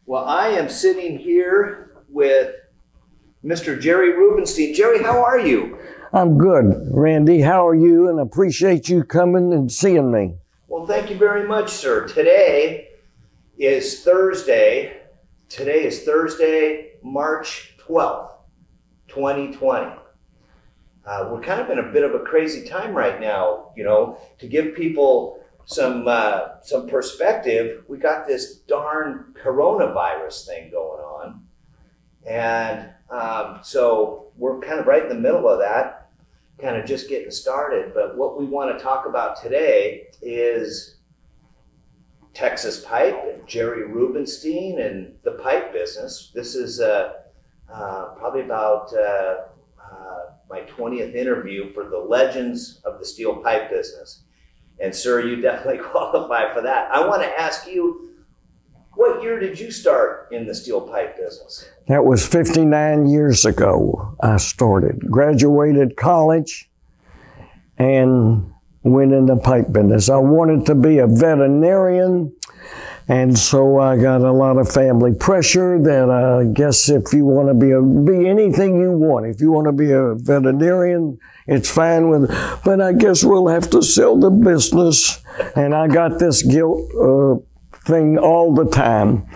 Well, I am sitting here with Mr. Jerry Rubenstein. Jerry, how are you? I'm good, Randy. How are you? And appreciate you coming and seeing me. Well, thank you very much, sir. Today is Thursday. Today is Thursday, March 12th, 2020. We're kind of in a bit of a crazy time right now, you know, to give people some perspective. We got this darn coronavirus thing going on. And so we're kind of right in the middle of that, kind of just getting started. But what we want to talk about today is Texas Pipe and Jerry Rubenstein and the pipe business. This is probably about my 20th interview for the Legends of the Steel Pipe Business. And sir, you definitely qualify for that. I want to ask you, what year did you start in the steel pipe business? That was 59 years ago I started. Graduated college and went into pipe business. I wanted to be a veterinarian, and so I got a lot of family pressure that I guess if you want to be anything you want, if you want to be a veterinarian, it's fine with, but I guess we'll have to sell the business. And I got this guilt thing all the time.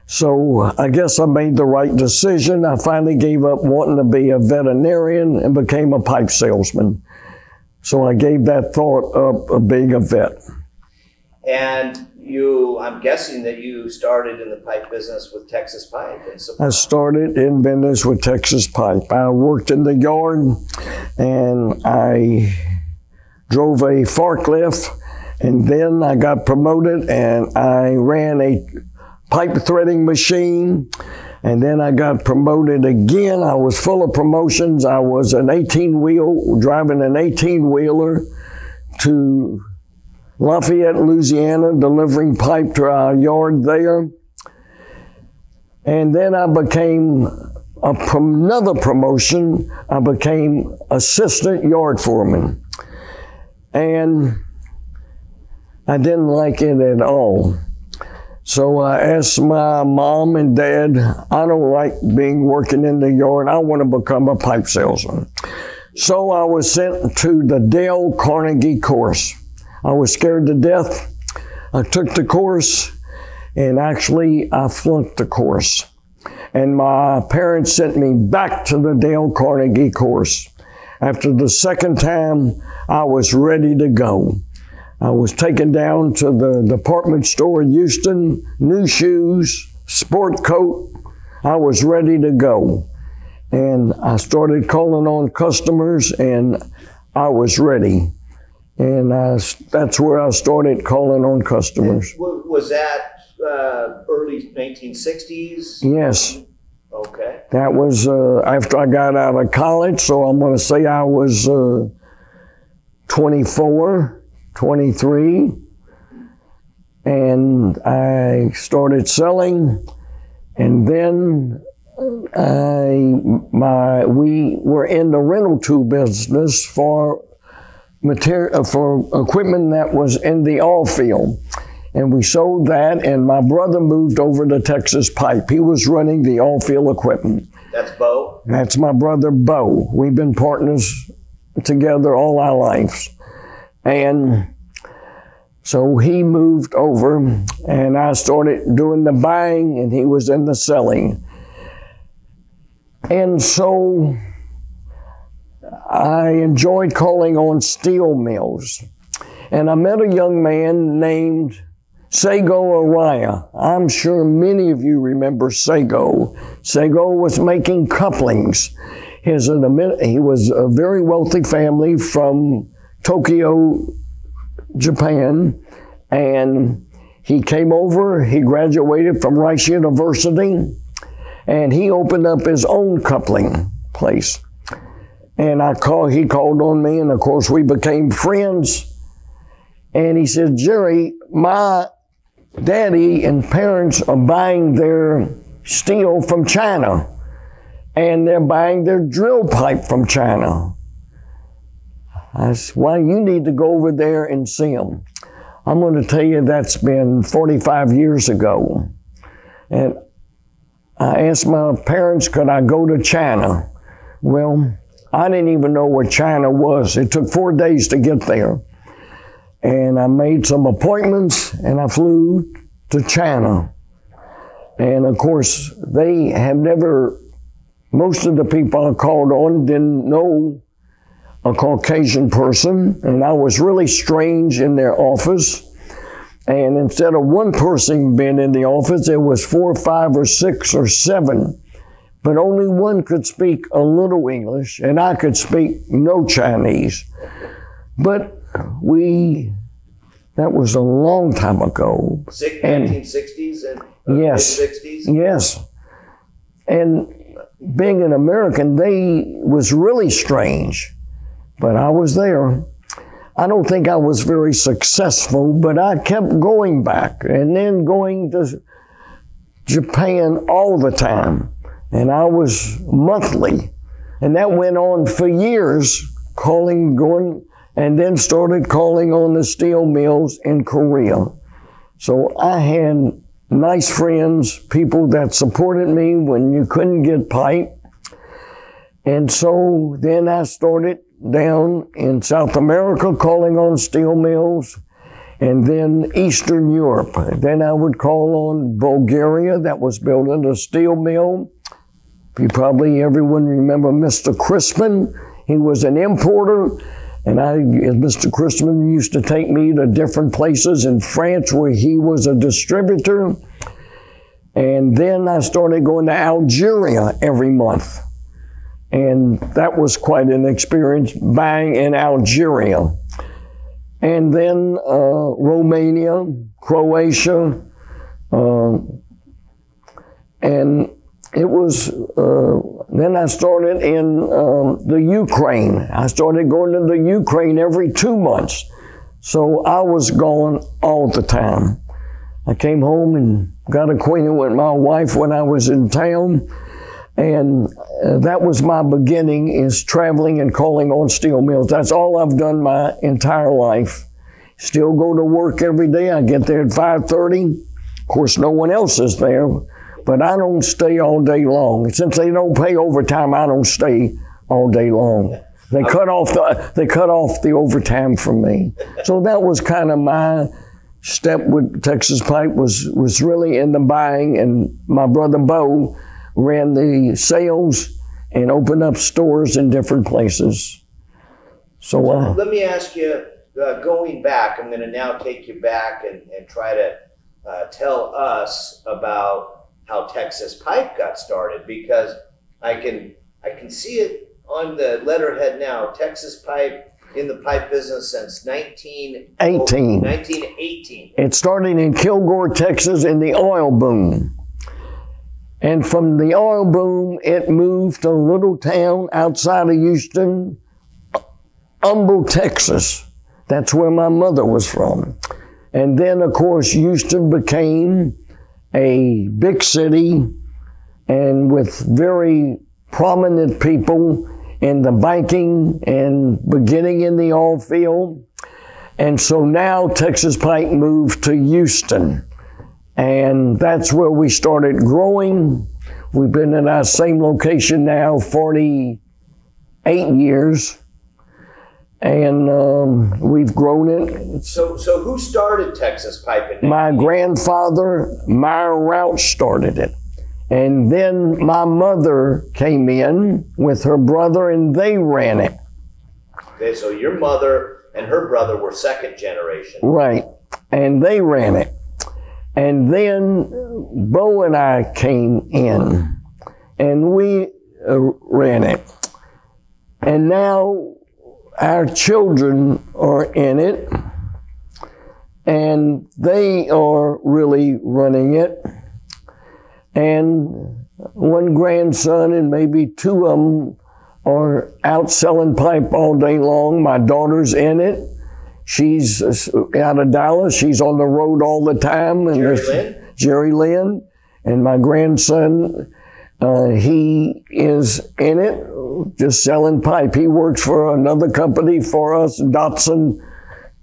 So I guess I made the right decision. I finally gave up wanting to be a veterinarian and became a pipe salesman. So I gave that thought up of being a vet. And I'm guessing that you started in the pipe business with Texas Pipe. I started in business with Texas Pipe. I worked in the yard and I drove a forklift, and then I got promoted and I ran a pipe threading machine, and then I got promoted again. I was full of promotions. I was driving an 18-wheeler to Lafayette, Louisiana, delivering pipe to our yard there. And then I became another promotion. I became assistant yard foreman. And I didn't like it at all. So I asked my mom and dad, I don't like working in the yard. I want to become a pipe salesman. So I was sent to the Dale Carnegie course. I was scared to death. I took the course, and actually I flunked the course. And my parents sent me back to the Dale Carnegie course. After the second time, I was ready to go. I was taken down to the department store in Houston, new shoes, sport coat. I was ready to go. And I started calling on customers, and I was ready. And that's where I started calling on customers. Was that early 1960s? Yes. Okay. That was after I got out of college, so I'm going to say I was 24, 23, and I started selling, and then we were in the rental tool business for equipment that was in the oil field. And we sold that, and my brother moved over to Texas Pipe. He was running the oil field equipment. That's Bo? That's my brother, Bo. We've been partners together all our lives. And so he moved over, and I started doing the buying, and he was in the selling. And so I enjoyed calling on steel mills. And I met a young man named Sago Araya. I'm sure many of you remember Sago. Sago was making couplings. He was a very wealthy family from Tokyo, Japan, and he came over, he graduated from Rice University, and he opened up his own coupling place. And he called on me, and of course we became friends. And he said, Jerry, my daddy and parents are buying their steel from China, and they're buying their drill pipe from China. I said, well, you need to go over there and see them. I'm going to tell you that's been 45 years ago. And I asked my parents, could I go to China? Well, I didn't even know where China was. It took 4 days to get there. And I made some appointments, and I flew to China. And of course, they have never, most of the people I called on didn't know a Caucasian person, and I was really strange in their office. And instead of one person being in the office, there was 4 or 5 or 6 or 7. But only one could speak a little English, and I could speak no Chinese. But that was a long time ago. 1960s and yes, mid-60s? Yes. And being an American, was really strange. But I was there. I don't think I was very successful, but I kept going back and then going to Japan all the time. And I was monthly. And that went on for years, going, and then started calling on the steel mills in Korea. So I had nice friends, people that supported me when you couldn't get pipe. And so then I started down in South America calling on steel mills, and then Eastern Europe. Then I would call on Bulgaria that was building a steel mill. Everyone remember Mr. Crispin. He was an importer, and Mr. Crispin used to take me to different places in France where he was a distributor. And then I started going to Algeria every month. And that was quite an experience, buying in Algeria. And then Romania, Croatia, and it was, then I started in the Ukraine. I started going to the Ukraine every 2 months. So I was gone all the time. I came home and got acquainted with my wife when I was in town. And that was my beginning, is traveling and calling on steel mills. That's all I've done my entire life. Still go to work every day. I get there at 5:30. Of course, no one else is there, but I don't stay all day long. Since they don't pay overtime, I don't stay all day long. They cut off the overtime from me. So that was kind of my step with Texas Pipe, was really in the buying, and my brother Bo ran the sales and opened up stores in different places. So let me ask you, going back, I'm going to now take you back and try to tell us about how Texas Pipe got started, because I can see it on the letterhead now. Texas Pipe in the pipe business since 1918. It started in Kilgore, Texas in the oil boom. And from the oil boom, it moved to a little town outside of Houston, Humble, Texas. That's where my mother was from. And then, of course, Houston became a big city, and with very prominent people in the banking and beginning in the oil field. And so now Texas Pipe moved to Houston. And that's where we started growing. We've been in our same location now 48 years. And we've grown it. So who started Texas Pipe? My grandfather, Meyer Rauch, started it. And then my mother came in with her brother, and they ran it. Okay, so your mother and her brother were second generation. Right. And they ran it. And then Bo and I came in, and we ran it. And now our children are in it, and they are really running it. And one grandson and maybe 2 of them are out selling pipe all day long. My daughter's in it. She's out of Dallas. She's on the road all the time. And Jerry Lynn. And my grandson, he is in it, just selling pipe. He works for another company for us, Dotson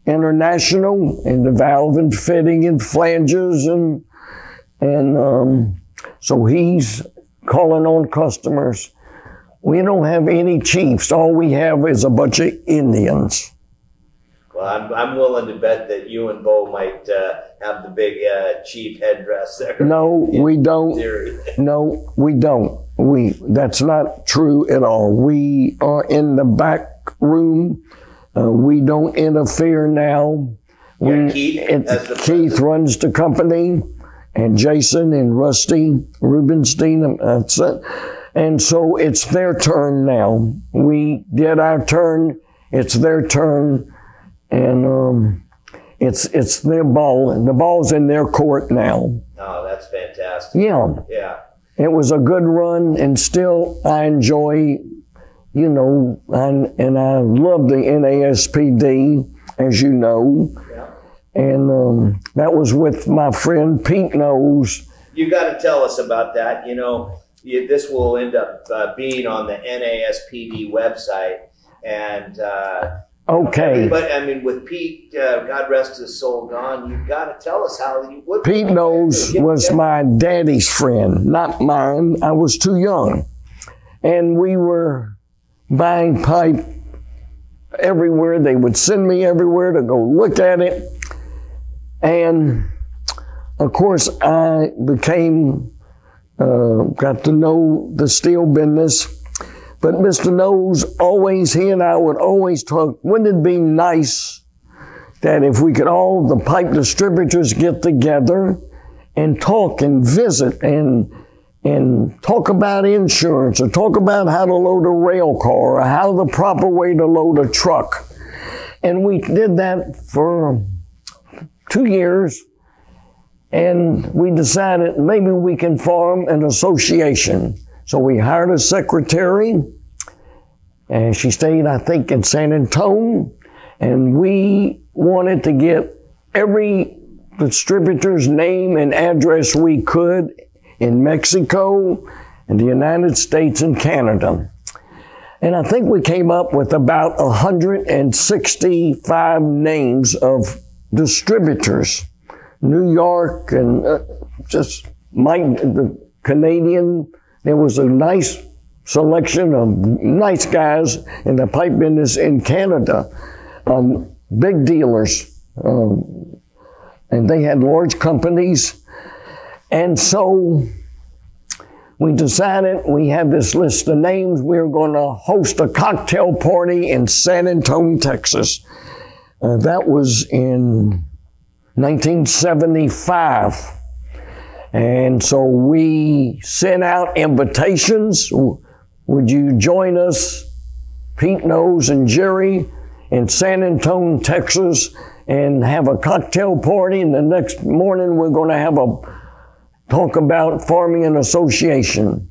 International, in the valve and fitting and flanges. And So he's calling on customers. We don't have any chiefs. All we have is a bunch of Indians. Well, I'm willing to bet that you and Bo might have the big chief headdress there. No, we don't. Theory. No, we don't. That's not true at all. We are in the back room. We don't interfere now. Keith runs the company, and Jason and Rusty Rubenstein. And so it's their turn now. We did our turn. It's their turn. And it's their ball, and the ball's in their court now. Oh, that's fantastic. Yeah. It was a good run, and still I enjoy, and I love the NASPD, as you know. Yeah. And that was with my friend Pete Knows. You got to tell us about that. This will end up being on the NASPD website, and okay. But I mean, with Pete, God rest his soul, gone, you've got to tell us how you would. Pete Knows was my daddy's friend, not mine. I was too young. And we were buying pipe everywhere. They would send me everywhere to go look at it. And of course, I became, got to know the steel business. But Mr. Knows, he and I would always talk, wouldn't it be nice that if we could all, the pipe distributors, get together and talk and visit and talk about insurance, or talk about how to load a rail car, or how the proper way to load a truck. And we did that for 2 years, and we decided maybe we can form an association. So we hired a secretary, and she stayed, I think, in San Antonio, and we wanted to get every distributor's name and address we could in Mexico, in the United States, and Canada. And I think we came up with about 165 names of distributors. New York and just Mike, the Canadian. There was a nice selection of nice guys in the pipe business in Canada, big dealers, and they had large companies. And so we decided, we had this list of names, we were going to host a cocktail party in San Antonio, Texas. That was in 1975. And so we sent out invitations. Would you join us, Pete Knows and Jerry, in San Antonio, Texas, and have a cocktail party? And the next morning we're going to have talk about forming an association.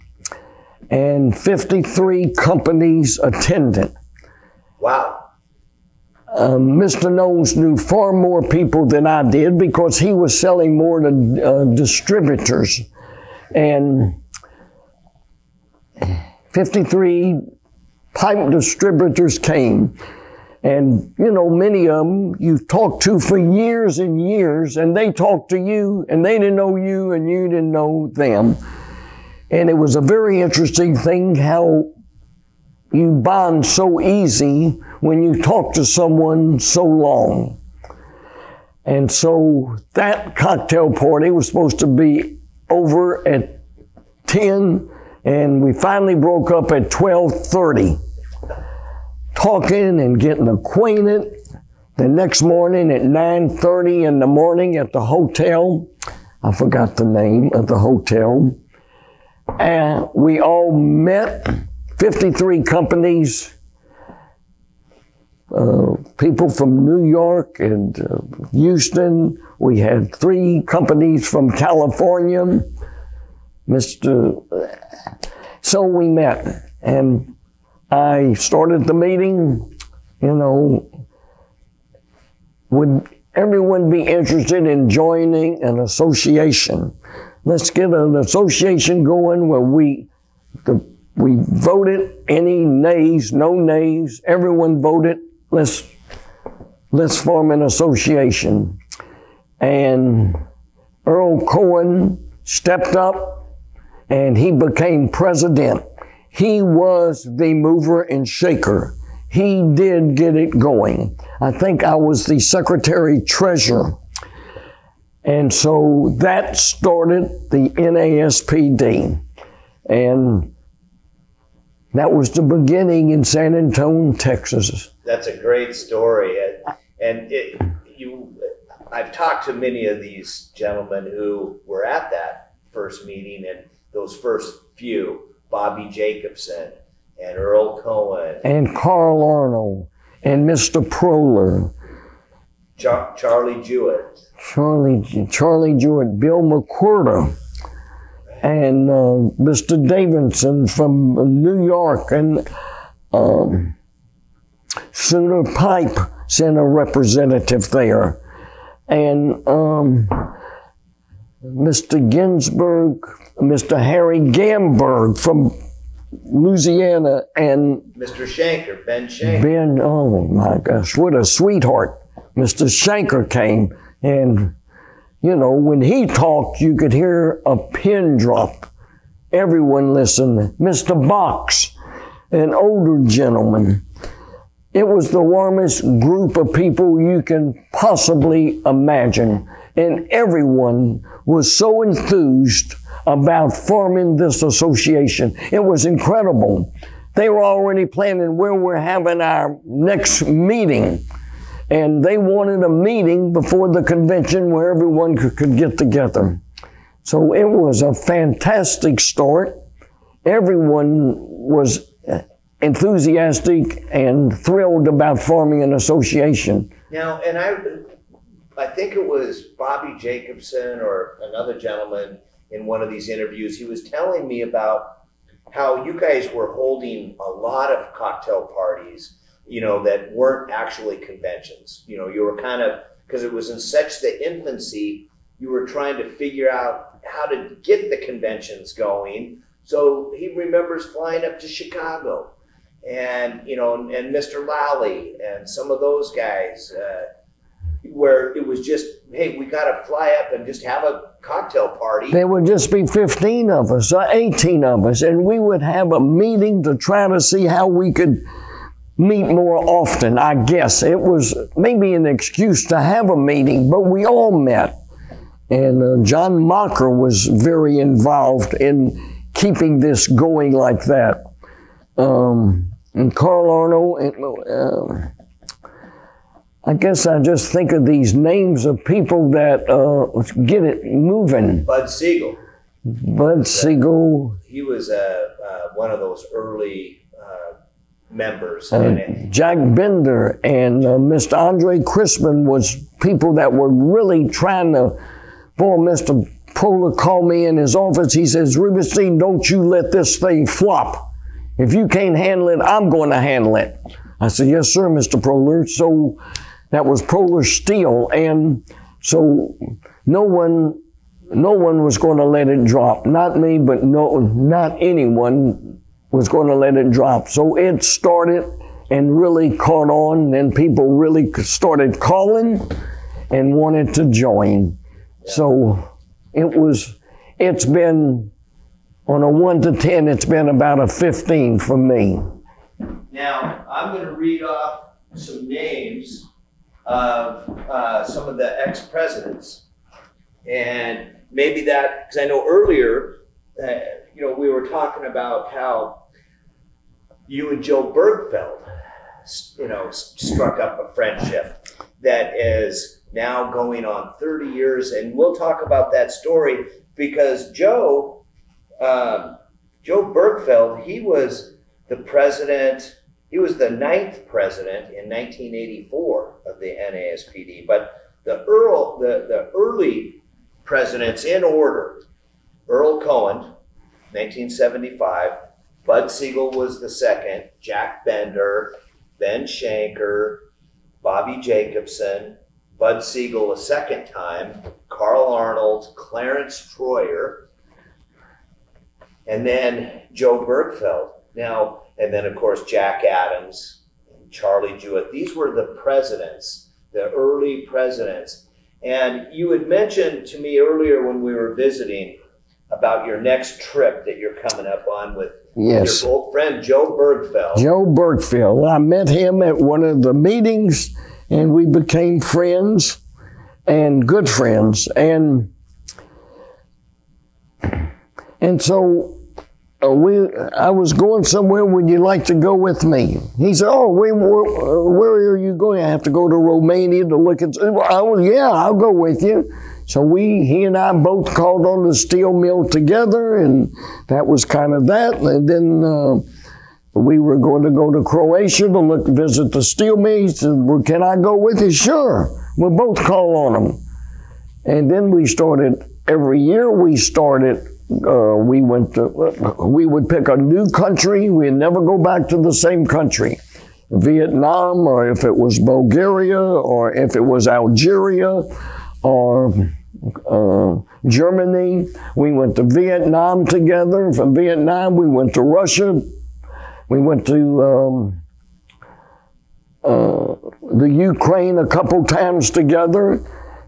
And 53 companies attended. Wow. Mr. Knows knew far more people than I did because he was selling more to distributors. And 53 pipe distributors came. And, many of them you've talked to for years and years, and they talked to you, and they didn't know you, and you didn't know them. And it was a very interesting thing how you bond so easy when you talk to someone so long. And so that cocktail party was supposed to be over at 10, and we finally broke up at 12:30. Talking and getting acquainted. The next morning at 9:30 in the morning at the hotel, I forgot the name of the hotel, and we all met, 53 companies, people from New York and Houston. We had 3 companies from California. So we met, and I started the meeting, would everyone be interested in joining an association? Let's get an association going where we voted, any nays, no nays, everyone voted, let's form an association. And Earl Cohen stepped up and he became president. He was the mover and shaker. He did get it going. I think I was the secretary treasurer. And so that started the NASPD. And that was the beginning in San Antonio, Texas. That's a great story. And I've talked to many of these gentlemen who were at that first meeting and those first few, Bobby Jacobson and Earl Cohen. And Carl Arnold and Mr. Proler. Charlie Jewett. Charlie Jewett, Bill McWhirter, and Mr. Davidson from New York, and Steel Pipe sent a representative there, and Mr. Ginsburg, Mr. Harry Gamberg from Louisiana, and Mr. Shanker, Ben Shanker. Ben, oh my gosh, what a sweetheart. Mr. Shanker came, and, you know, when he talked, you could hear a pin drop. Everyone listened. Mr. Box, an older gentleman. It was the warmest group of people you can possibly imagine. And everyone was so enthused about forming this association. It was incredible. They were already planning where we're having our next meeting. And they wanted a meeting before the convention where everyone could get together. So it was a fantastic start. Everyone was enthusiastic and thrilled about forming an association. Now, and I think it was Bobby Jacobson or another gentleman in one of these interviews, he was telling me about how you guys were holding a lot of cocktail parties, you know, that weren't actually conventions. You know, you were kind of, because it was in such the infancy, you were trying to figure out how to get the conventions going. So he remembers flying up to Chicago and, you know, and Mr. Lally and some of those guys, where it was just, hey, we got to fly up and just have a cocktail party. There would just be 15 of us or 18 of us, and we would have a meeting to try to see how we could meet more often, I guess. It was maybe an excuse to have a meeting, but we all met. And John Mocker was very involved in keeping this going like that. And Carl Arnold, and, I guess I just think of these names of people that get it moving. Bud Siegel. Bud Siegel. He was one of those early members. Jack Bender and Mr. Andre Crispin was people that were really trying to, boy, Mr. Proler called me in his office. He says, Rubenstein, don't you let this thing flop. If you can't handle it, I'm going to handle it. I said, yes, sir, Mr. Proler. So that was Proler Steel. And so no one was going to let it drop. Not me, but not anyone was going to let it drop. So it started and really caught on, and people really started calling and wanted to join. Yeah. So it's been, on a 1 to 10, it's been about a 15 for me. Now, I'm going to read off some names of some of the ex-presidents. And maybe that, because I know earlier, you know, we were talking about how you and Joe Bergfeld, you know, struck up a friendship that is now going on 30 years. And we'll talk about that story because Joe Bergfeld, he was the president, he was the 9th president in 1984 of the NASPD. But the early presidents in order, Earl Cohen, 1975, Bud Siegel was the 2nd, Jack Bender, Ben Shanker, Bobby Jacobson, Bud Siegel a 2nd time, Carl Arnold, Clarence Troyer, and then Joe Bergfeld. Now, and then of course Jack Adams and Charlie Jewett. These were the presidents, the early presidents. And you had mentioned to me earlier when we were visiting about your next trip that you're coming up on with Yes. your old friend Joe Bergfeld. Joe Bergfeld. I met him at one of the meetings, and we became friends, and good friends. And so I was going somewhere. Would you like to go with me? He said, "Oh, where are you going? I have to go to Romania to look at." Yeah, I'll go with you. So he and I both called on the steel mill together, and that was kind of that. And then we were going to go to Croatia to visit the steel mill. He said, "Well, can I go with you?" Sure. We'll both call on him. And then we started, every year we would pick a new country. We'd never go back to the same country. Vietnam, or if it was Bulgaria, or if it was Algeria, or Germany. We went to Vietnam together. From Vietnam, we went to Russia. We went to the Ukraine a couple times together.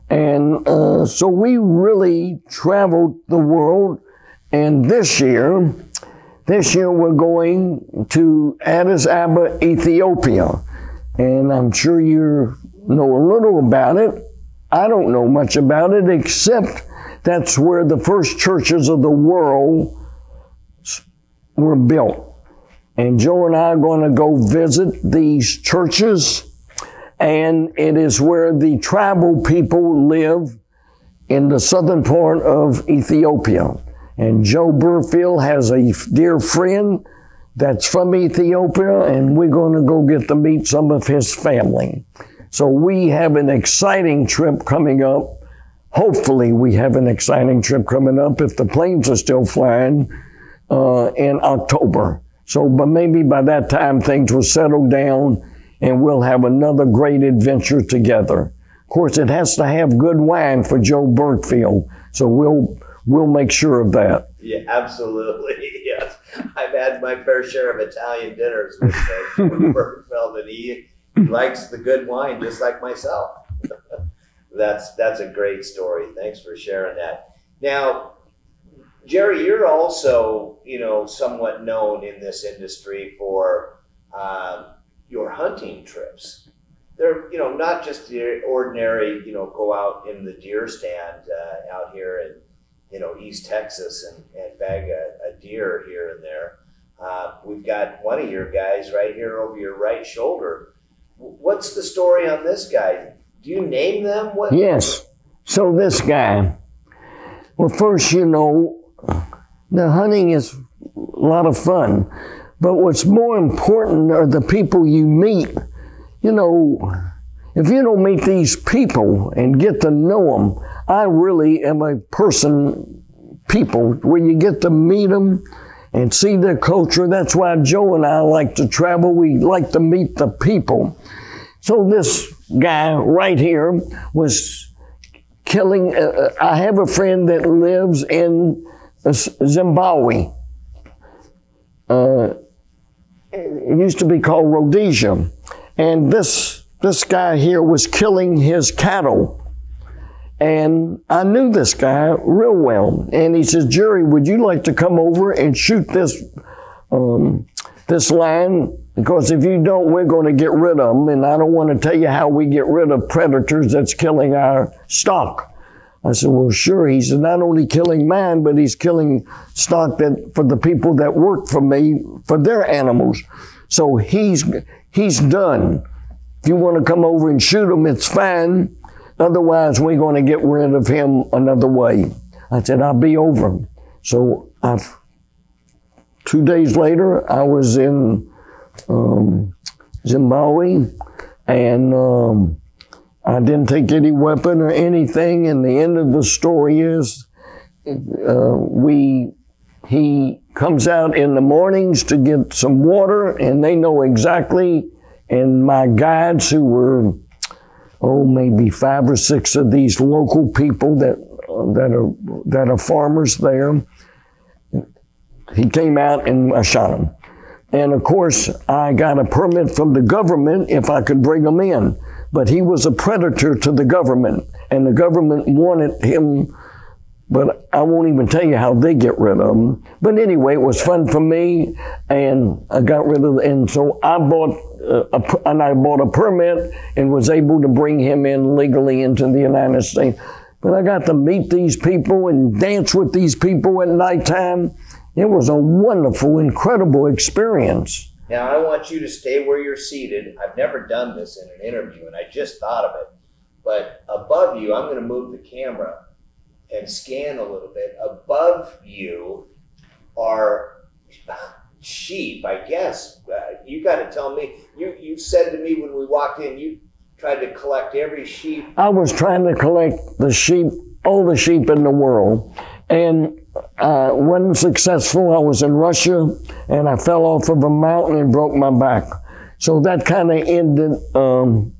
And so we really traveled the world. And this year we're going to Addis Ababa, Ethiopia. And I'm sure you know a little about it. I don't know much about it, except that's where the first churches of the world were built. And Joe and I are going to go visit these churches, and it is where the tribal people live in the southern part of Ethiopia. And Joe Bergfeld has a dear friend that's from Ethiopia, and we're going to go get to meet some of his family. So we have an exciting trip coming up. Hopefully we have an exciting trip coming up, if the planes are still flying, in October. So but maybe by that time things will settle down and we'll have another great adventure together. Of course, it has to have good wine for Joe Bergfeld, so we'll make sure of that. Yeah, absolutely. Yes. I've had my fair share of Italian dinners with Joe Bergfeld, and he likes the good wine just like myself. That's a great story. Thanks for sharing that. Now, Jerry, you're also, somewhat known in this industry for your hunting trips. They're, not just the ordinary, go out in the deer stand out here in, East Texas and bag a deer here and there. We've got one of your guys right here over your right shoulder. What's the story on this guy? Do you name them? Yes. So this guy, well, first, the hunting is a lot of fun. But what's more important are the people you meet. If you don't meet these people and get to know them, I really am a people where you get to meet them and see their culture. That's why Joe and I like to travel. We like to meet the people. So this guy right here was killing. I have a friend that lives in Zimbabwe. It used to be called Rhodesia. And this guy here was killing his cattle. And I knew this guy real well. And he says, "Jerry, would you like to come over and shoot this lion? Because if you don't, we're going to get rid of them. And I don't want to tell you how we get rid of predators that's killing our stock." I said, "Well, sure." He said, "Not only killing mine, but he's killing stock for the people that work for me, for their animals. So he's done. If you want to come over and shoot him, it's fine. Otherwise, we're going to get rid of him another way." I said, "I'll be over." So 2 days later, I was in Zimbabwe, and I didn't take any weapon or anything. And the end of the story is he comes out in the mornings to get some water, and they know exactly. And my guides, who were maybe 5 or 6 of these local people that are farmers there, he came out and I shot him. And of course, I got a permit from the government if I could bring him in. But he was a predator to the government, and the government wanted him but I won't even tell you how they get rid of them. But anyway, it was fun for me, and I got rid of, and so I bought a permit and was able to bring him in legally into the United States. But I got to meet these people and dance with these people at nighttime. It was a wonderful, incredible experience. Now, I want you to stay where you're seated. I've never done this in an interview, and I just thought of it. But above you, I'm going to move the camera and scan a little bit. Above you are sheep, I guess. You got to tell me. You said to me when we walked in, you tried to collect every sheep. I was trying to collect the sheep, all the sheep in the world. And wasn't successful. I was in Russia, and I fell off of a mountain and broke my back. So that kind of ended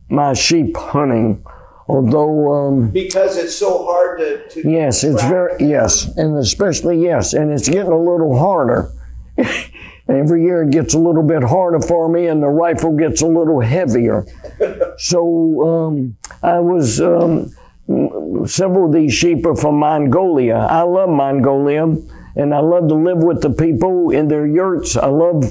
my sheep hunting. Although because it's so hard to yes, it's very and especially and it's getting a little harder. Every year it gets a little bit harder for me, and the rifle gets a little heavier. So I was several of these sheep are from Mongolia. I love Mongolia, and I love to live with the people in their yurts. I love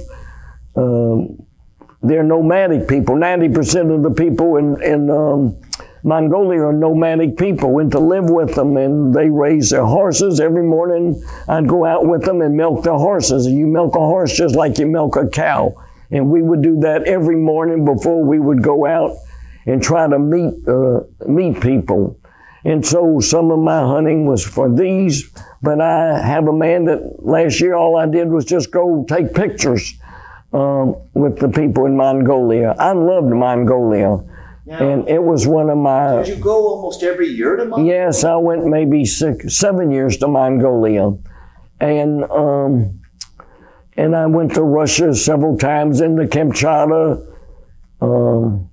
they're nomadic people. 90% of the people in Mongolia are nomadic people, and to live with them, and they raise their horses. Every morning I'd go out with them and milk their horses. You milk a horse just like you milk a cow. And we would do that every morning before we would go out and try to meet people. And so some of my hunting was for these, but I have a man that last year all I did was just go take pictures with the people in Mongolia. I loved Mongolia. Now, and it was one of my... Did you go almost every year to Mongolia? Yes, I went maybe 7 years to Mongolia. And I went to Russia several times, into Kamchatka. And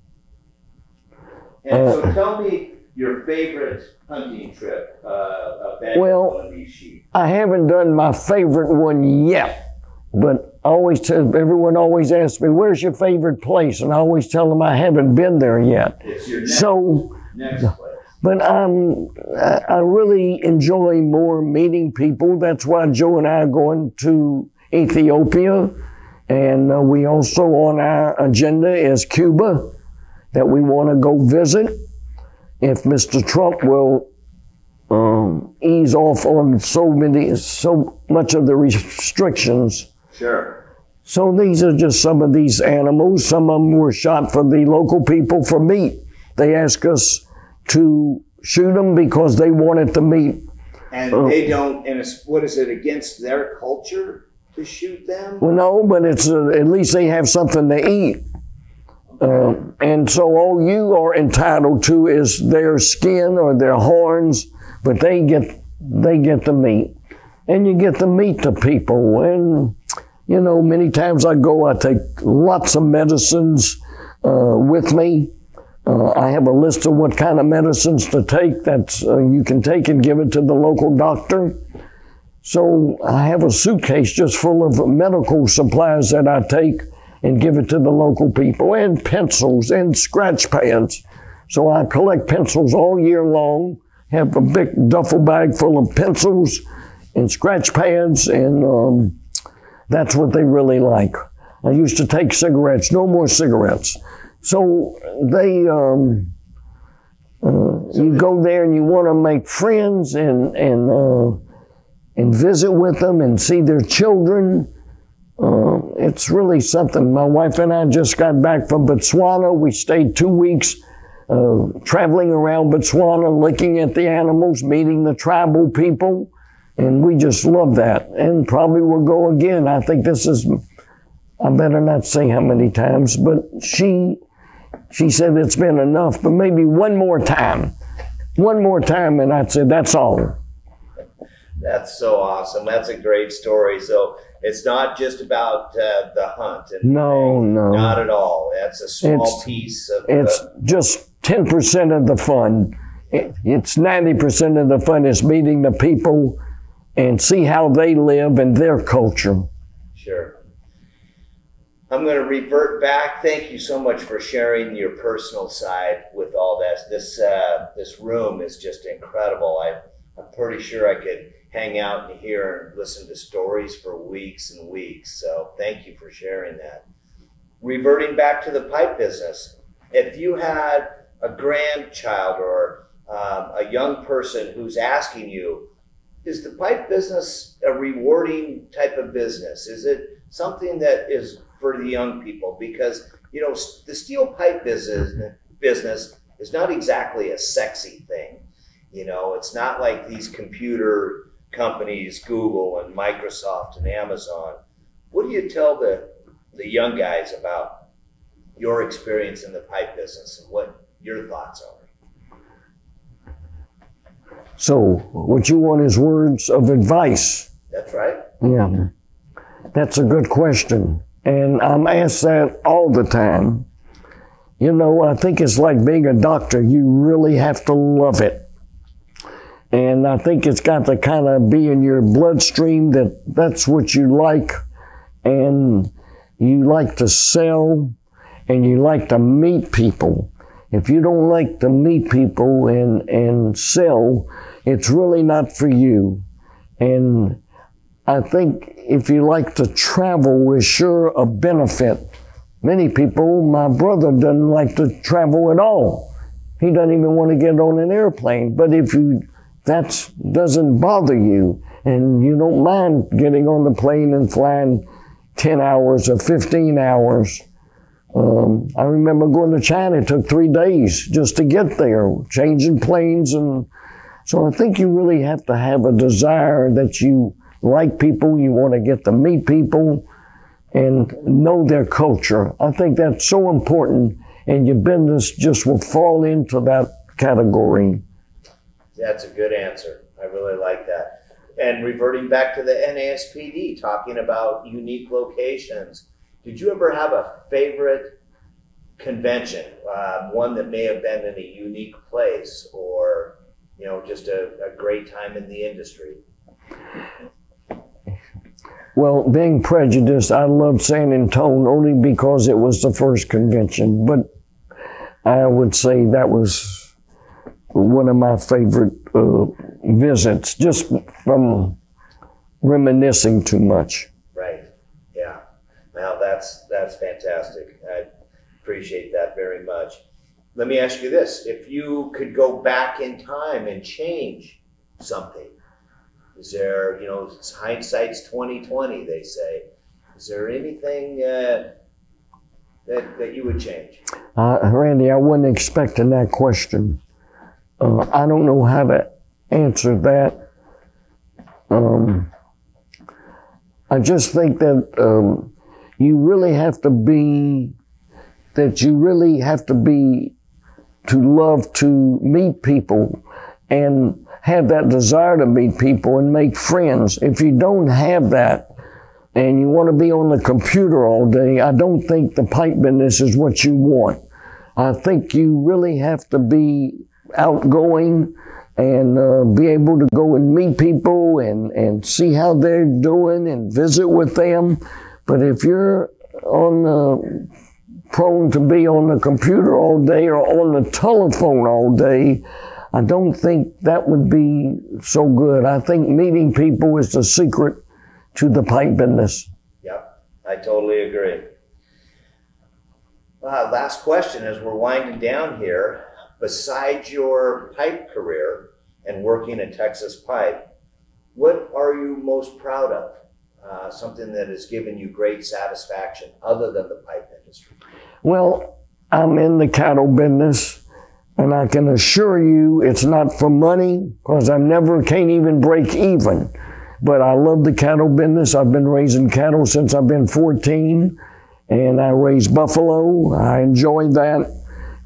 so tell me your favorite hunting trip of one of these sheep. I haven't done my favorite one yet, but everyone always asks me, where's your favorite place? And I always tell them I haven't been there yet. It's your next place. But I really enjoy more meeting people. That's why Joe and I are going to Ethiopia. And we also on our agenda is Cuba, that we want to go visit. If Mr. Trump will ease off on so much of the restrictions. Sure. So these are just some of these animals. Some of them were shot for the local people for meat. They asked us to shoot them because they wanted the meat. And they don't, and what is it, against their culture to shoot them? Well, no, but it's at least they have something to eat. And so all you are entitled to is their skin or their horns, but they get the meat. And you get to meet the people. And, you know, many times I go, I take lots of medicines with me. I have a list of what kind of medicines to take that you can take and give it to the local doctor. So I have a suitcase just full of medical supplies that I take and give it to the local people, and pencils and scratch pads. So I collect pencils all year long, have a big duffel bag full of pencils and scratch pads, and that's what they really like. I used to take cigarettes, no more cigarettes. So they, you go there and you want to make friends and visit with them and see their children. It's really something. My wife and I just got back from Botswana. We stayed 2 weeks traveling around Botswana, looking at the animals, meeting the tribal people, and we just love that. And probably we'll go again. I think this is, I better not say how many times, but she said it's been enough, but maybe one more time. One more time, and I'd say that's all. That's so awesome. That's a great story. So it's not just about the hunt. No. Not at all. That's a small piece of It's just 10% of the fun. It's 90% of the fun is meeting the people and see how they live and their culture. Sure. I'm going to revert back. Thank you so much for sharing your personal side with all this. This room is just incredible. I've pretty sure I could hang out and hear and listen to stories for weeks and weeks. So thank you for sharing that. Reverting back to the pipe business, if you had a grandchild or a young person who's asking you, is the pipe business a rewarding type of business? Is it something that is for the young people? Because, you know, the steel pipe business is not exactly a sexy thing. You know, it's not like these computer companies, Google and Microsoft and Amazon. What do you tell the young guys about your experience in the pipe business and what your thoughts are? So what you want is words of advice. That's right. Yeah, that's a good question. And I'm asked that all the time. You know, I think it's like being a doctor. You really have to love it. And I think it's got to kind of be in your bloodstream that that's what you like. And you like to sell and you like to meet people. If you don't like to meet people and sell, it's really not for you. And I think if you like to travel, is sure a benefit. Many people, my brother doesn't like to travel at all. He doesn't even want to get on an airplane. But if that doesn't bother you and you don't mind getting on the plane and flying 10 hours or 15 hours, I remember going to China. It took 3 days just to get there, changing planes. And so I think you really have to have a desire that you like people, you want to get to meet people and know their culture. I think that's so important, and your business just will fall into that category. That's a good answer. I really like that. And reverting back to the NASPD, talking about unique locations, did you ever have a favorite convention, one that may have been in a unique place or, you know, just a great time in the industry? Well, being prejudiced, I loved San Antonio only because it was the first convention. But I would say that was one of my favorite visits, just from reminiscing too much. Right. Yeah. Now that's fantastic. I appreciate that very much. Let me ask you this: if you could go back in time and change something, is there, you know, hindsight's 20/20, they say. Is there anything that you would change? Randy, I wasn't expecting that question. I don't know how to answer that. I just think that you really have to be to love to meet people and have that desire to meet people and make friends. If you don't have that and you want to be on the computer all day, I don't think the pipe business is what you want. I think you really have to be outgoing and be able to go and meet people and see how they're doing and visit with them. But if you're prone to be on the computer all day or on the telephone all day, I don't think that would be so good. I think meeting people is the secret to the pipe business. Yep, I totally agree. Last question as we're winding down here. Besides your pipe career and working at Texas Pipe, what are you most proud of? Something that has given you great satisfaction other than the pipe industry? Well, I'm in the cattle business. And I can assure you it's not for money, because I can't even break even. But I love the cattle business. I've been raising cattle since I've been 14, and I raise buffalo. I enjoy that.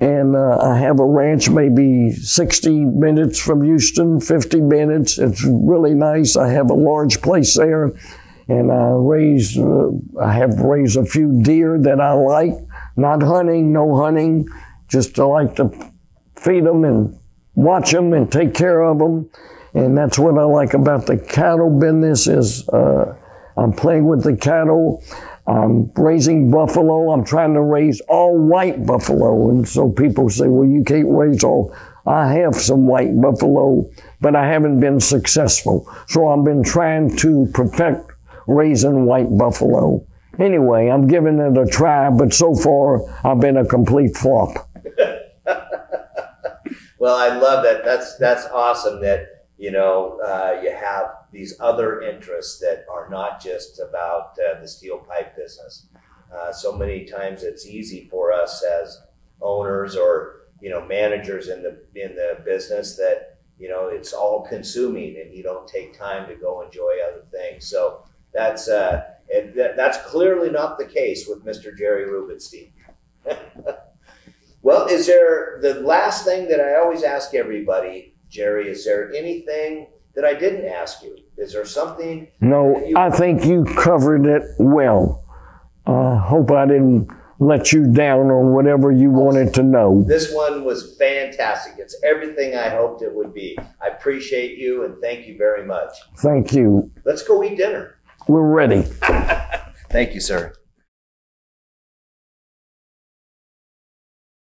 And I have a ranch maybe 60 minutes from Houston, 50 minutes. It's really nice. I have a large place there. And I have raised a few deer that I like. Not hunting, no hunting, just I like to feed them and watch them and take care of them. And that's what I like about the cattle business is I'm playing with the cattle. I'm raising buffalo. I'm trying to raise all white buffalo. And so people say, well, you can't raise all. I have some white buffalo, but I haven't been successful. So I've been trying to perfect raising white buffalo. Anyway, I'm giving it a try, but so far I've been a complete flop. Well, I love that. That's awesome that, you know, you have these other interests that are not just about the steel pipe business. So many times it's easy for us as owners or, you know, managers in the business that, you know, it's all consuming and you don't take time to go enjoy other things. So that's clearly not the case with Mr. Jerry Rubenstein. Well, is there, the last thing that I always ask everybody, Jerry, is there anything that I didn't ask you? Is there something? No, I think you covered it well. Hope I didn't let you down on whatever you wanted to know. This one was fantastic. It's everything I hoped it would be. I appreciate you and thank you very much. Thank you. Let's go eat dinner. We're ready. Thank you, sir.